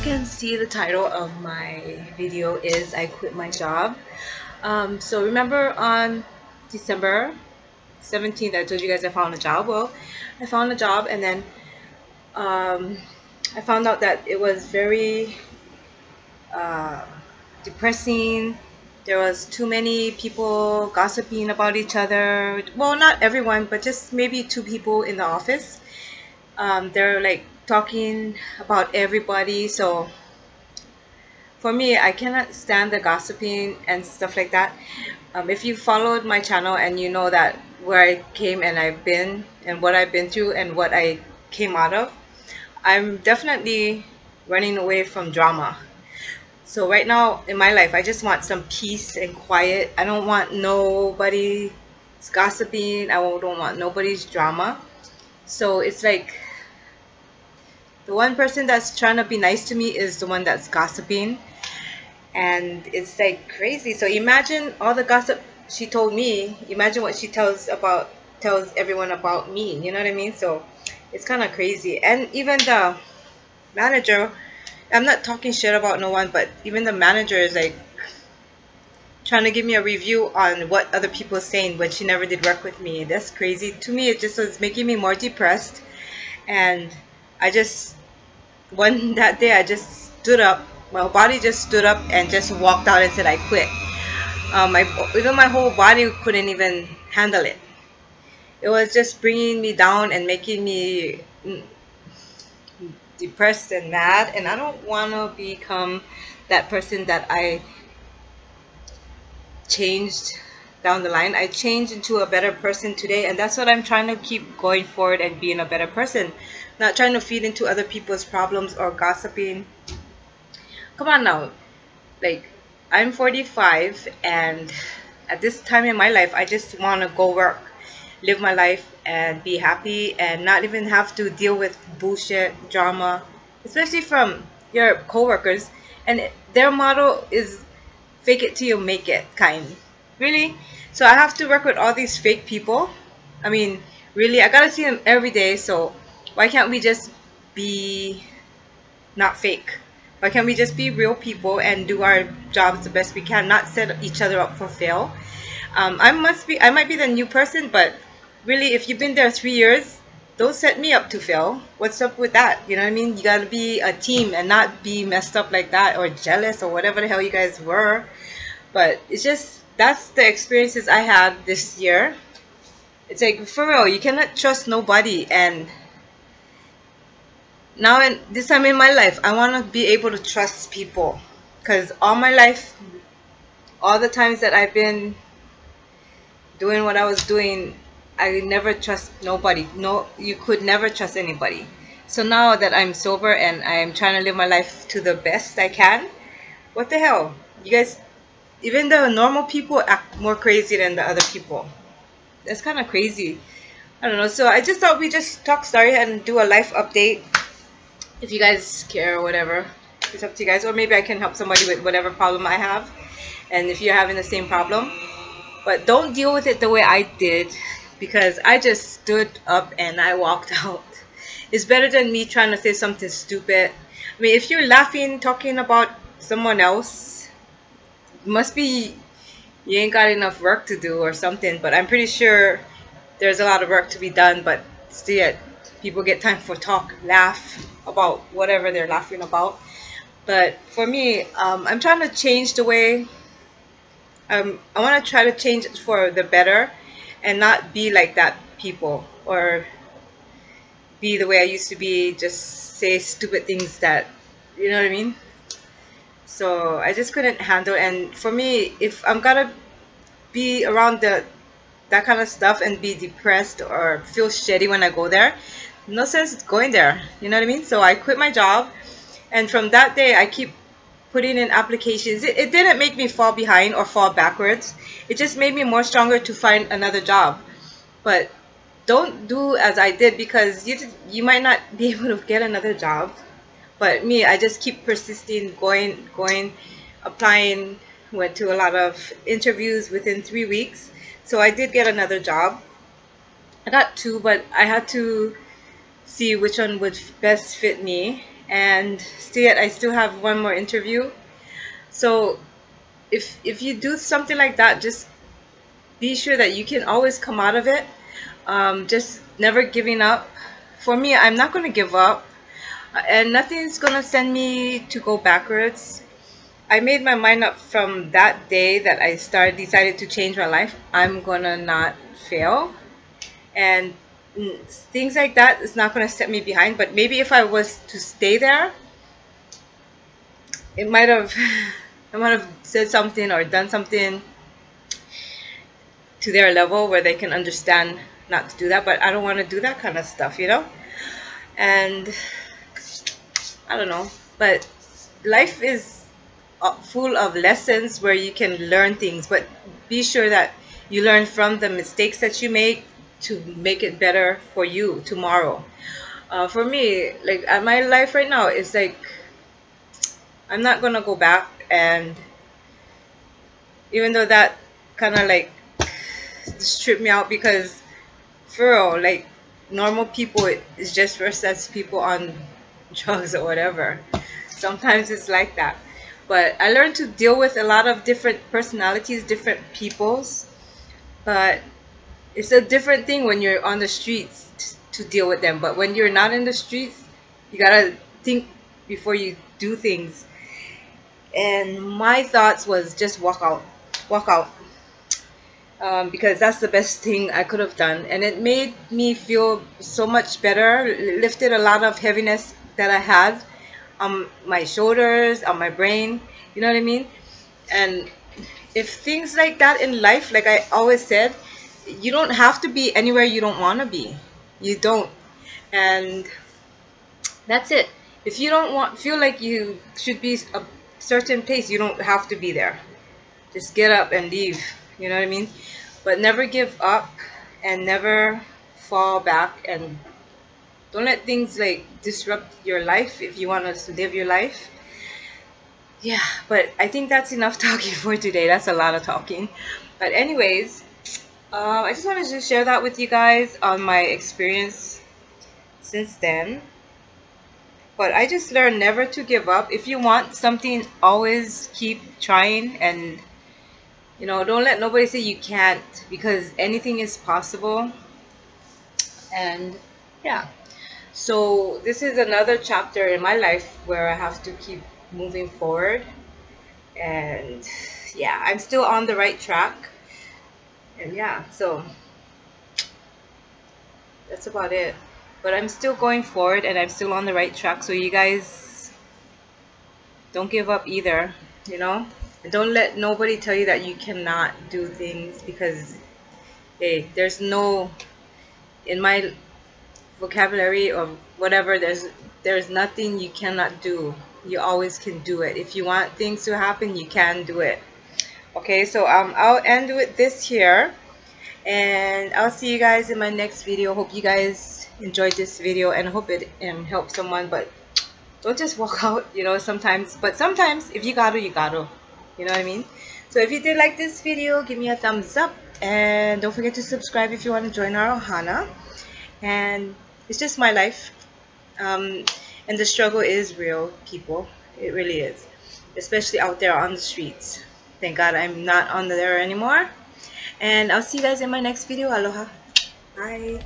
can see, the title of my video is I quit my job. So remember on December 17th I told you guys I found a job. Well, I found a job, and then um, I found out that it was very uh, depressing. There was too many people gossiping about each other. Well, not everyone, but just maybe two people in the office. They're like talking about everybody. So for me, I cannot stand the gossiping and stuff like that. If you followed my channel and you know that where I came and I've been and what I've been through and what I came out of, I'm definitely running away from drama. So right now in my life, I just want some peace and quiet. I don't want nobody's gossiping. I don't want nobody's drama. So it's like the one person that's trying to be nice to me is the one that's gossiping. And it's like crazy. So imagine all the gossip she told me. Imagine what she tells everyone about me. You know what I mean? So it's kind of crazy. And even the manager, I'm not talking shit about no one, but even the manager is like trying to give me a review on what other people are saying when she never did work with me. That's crazy. To me, it just was making me more depressed. And I just, that day I just stood up. My body just stood up and just walked out and said I quit. Even my whole body couldn't even handle it. It was just bringing me down and making me depressed and mad. And I don't want to become that person that I changed down the line. I changed into a better person today, and that's what I'm trying to keep going forward and being a better person. Not trying to feed into other people's problems or gossiping. Come on now. Like, I'm 45, and at this time in my life, I just want to go work, live my life, and be happy, and not even have to deal with bullshit, drama, especially from your coworkers. And their motto is fake it till you make it, kind. Really? So I have to work with all these fake people? I mean, really? I gotta see them every day, so why can't we just be not fake? Why can't we just be real people and do our jobs the best we can, not set each other up for fail? I might be the new person, but really, if you've been there 3 years, don't set me up to fail. What's up with that? You know what I mean? You gotta be a team and not be messed up like that or jealous or whatever the hell you guys were. But it's just, that's the experiences I had this year. It's like, for real, you cannot trust nobody. And now, in this time in my life, I want to be able to trust people, because all my life, all the times that I've been doing what I was doing, I never trust nobody. No, you could never trust anybody. So now that I'm sober and I'm trying to live my life to the best I can, what the hell? You guys, even the normal people act more crazy than the other people. That's kind of crazy. I don't know. So I just thought we just talk story and do a life update. If you guys care or whatever, it's up to you guys. Or maybe I can help somebody with whatever problem I have. And if you're having the same problem, but don't deal with it the way I did, because I just stood up and I walked out. It's better than me trying to say something stupid. I mean, if you're laughing, talking about someone else, must be you ain't got enough work to do or something. But I'm pretty sure there's a lot of work to be done, but still people get time for talk, laugh about whatever they're laughing about. But for me, I'm trying to change the way, I want to try to change it for the better and not be like that people, or be the way I used to be, just say stupid things that, you know what I mean? So I just couldn't handle. And for me, if I'm gonna be around that kind of stuff and be depressed or feel shitty when I go there, no sense going there. You know what I mean? So I quit my job, and from that day I keep putting in applications. It didn't make me fall behind or fall backwards. It just made me more stronger to find another job. But don't do as I did, because you might not be able to get another job. But me, I just keep persisting, going, applying. Went to a lot of interviews within 3 weeks. So I did get another job. I got two, but I had to see which one would best fit me. and still yet I still have one more interview. So if you do something like that, just be sure that you can always come out of it. Just never giving up. For me, I'm not going to give up, and nothing's going to send me to go backwards. I made my mind up from that day that I decided to change my life. I'm going to not fail, and things like that is not going to set me behind. But maybe if I was to stay there, it might have I might have said something or done something to their level where they can understand not to do that. But I don't want to do that kind of stuff, you know. And I don't know, but life is full of lessons where you can learn things, but be sure that you learn from the mistakes that you make to make it better for you tomorrow. For me, like at my life right now, it's like I'm not gonna go back. And even though that kind of like just tripped me out, because for real, like normal people is just versus people on drugs or whatever. Sometimes it's like that. But I learned to deal with a lot of different personalities, different peoples. But it's a different thing when you're on the streets to deal with them. But when you're not in the streets, you gotta think before you do things. And my thoughts was just walk out. Because that's the best thing I could have done, and it made me feel so much better. It lifted a lot of heaviness that I had on my shoulders, on my brain, you know what I mean? And if things like that in life, like I always said, you don't have to be anywhere you don't want to be. You don't. And that's it. If you don't feel like you should be a certain place, you don't have to be there. Just get up and leave, you know what I mean? But never give up and never fall back, and don't let things like disrupt your life if you want to live your life. Yeah, but I think that's enough talking for today. That's a lot of talking. But anyways, I just wanted to share that with you guys on my experience since then. But I just learned never to give up. If you want something, always keep trying, and you know, don't let nobody say you can't, because anything is possible. And yeah, so this is another chapter in my life where I have to keep moving forward. And yeah, I'm still on the right track. And yeah, so that's about it. But I'm still going forward and I'm still on the right track. So you guys don't give up either, you know? And don't let nobody tell you that you cannot do things, because hey, there's no, in my vocabulary or whatever, there's nothing you cannot do. You always can do it. If you want things to happen, you can do it. Okay, so I'll end with this here, and I'll see you guys in my next video. Hope you guys enjoyed this video, and I hope it helped someone. But don't just walk out, you know, sometimes. But sometimes if you gotta, you gotta, you know what I mean? So if you did like this video, give me a thumbs up, and don't forget to subscribe if you want to join our Ohana. And it's just my life, and the struggle is real, people. It really is, especially out there on the streets. Thank God I'm not on there anymore. And I'll see you guys in my next video. Aloha. Bye.